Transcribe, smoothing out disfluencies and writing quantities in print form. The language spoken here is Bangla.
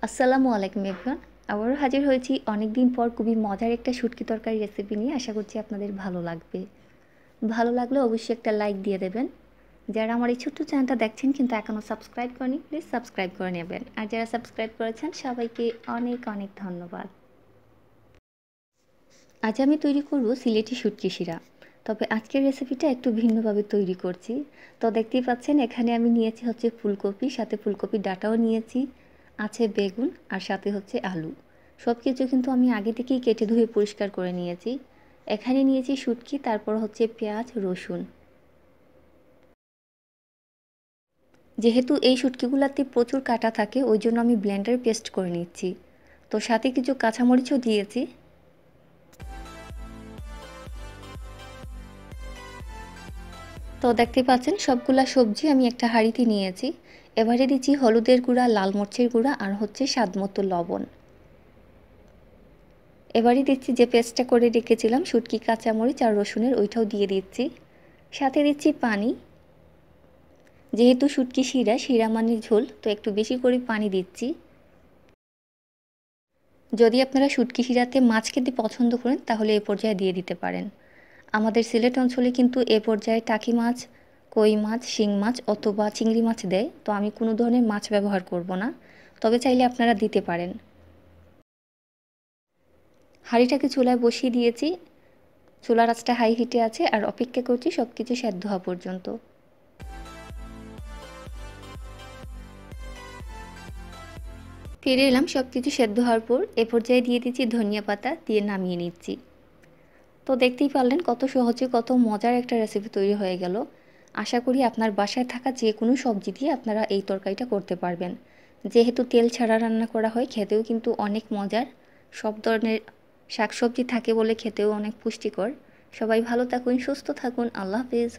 আসসালামু আলাইকুম এভরিওয়ান। আবারও হাজির হয়েছি অনেক দিন পর খুবই মজার একটা শুটকি তরকারি রেসিপি নিয়ে। আশা করছি আপনাদের ভালো লাগবে। ভালো লাগলে অবশ্যই একটা লাইক দিয়ে দেবেন। যারা আমার এই ছোট্ট চ্যানেলটা দেখছেন কিন্তু এখনও সাবস্ক্রাইব করেনি, প্লিজ সাবস্ক্রাইব করে নেবেন। আর যারা সাবস্ক্রাইব করেছেন সবাইকে অনেক অনেক ধন্যবাদ। আজ আমি তৈরি করব সিলেটি শুটকি শিরা। তবে আজকের রেসিপিটা একটু ভিন্নভাবে তৈরি করছি। তো দেখতেই পাচ্ছেন এখানে আমি নিয়েছি হচ্ছে ফুলকপি, সাথে ফুলকপির ডাঁটাও নিয়েছি, আছে বেগুন আর সাথে হচ্ছে আলু। সব কিছু কিন্তু আমি আগে থেকেই কেটে ধুয়ে পরিষ্কার করে নিয়েছি। এখানে নিয়েছি শুটকি, তারপর হচ্ছে পেঁয়াজ, রসুন। যেহেতু এই শুটকিগুলোতে প্রচুর কাটা থাকে ওই জন্য আমি ব্লেন্ডারে পেস্ট করে নিচ্ছি। তো সাথে কিছু কাঁচামরিচও দিয়েছি। তো দেখতে পাচ্ছেন সবগুলা সবজি আমি একটা হাঁড়িতে নিয়েছি। এবারে দিচ্ছি হলুদের গুঁড়া, লাল মরিচের গুঁড়া আর হচ্ছে স্বাদমতো লবণ। এবারে দিচ্ছি যে পেস্টটা করে রেখেছিলাম শুটকি, কাঁচামরিচ আর রসুনের, ওইটাও দিয়ে দিচ্ছি। সাথে দিচ্ছি পানি। যেহেতু শুটকি শিরা, শিরা মানে ঝোল, তো একটু বেশি করে পানি দিচ্ছি। যদি আপনারা শুটকি শিরাতে মাছ খেতে পছন্দ করেন তাহলে এ পর্যায়ে দিয়ে দিতে পারেন। আমাদের সিলেট অঞ্চলে কিন্তু এ পর্যায়ে টাকি মাছ, কই মাছ, শিং মাছ অথবা চিংড়ি মাছ দেয়। তো আমি কোনো ধরনের মাছ ব্যবহার করব না, তবে চাইলে আপনারা দিতে পারেন। হাঁড়িটাকে চুলায় বসিয়ে দিয়েছি। চুলার আঁচটা হাই হিটে আছে আর অপেক্ষা করছি সব কিছু সেদ্ধ হওয়া পর্যন্ত। ফিরে এলাম সব কিছু সেদ্ধ হওয়ার পর। এ পর্যায়ে দিয়ে দিচ্ছি ধনিয়া পাতা, দিয়ে নামিয়ে নিচ্ছি। তো দেখতেই পারলেন কত সহজে কত মজার একটা রেসিপি তৈরি হয়ে গেল। আশা করি আপনার বাসায় থাকা যে কোনো সবজি দিয়ে আপনারা এই তরকারিটা করতে পারবেন। যেহেতু তেল ছাড়া রান্না করা হয়, খেতেও কিন্তু অনেক মজার। সব ধরনের শাকসবজি থাকে বলে খেতেও অনেক পুষ্টিকর। সবাই ভালো থাকুন, সুস্থ থাকুন। আল্লাহ হাফেজ।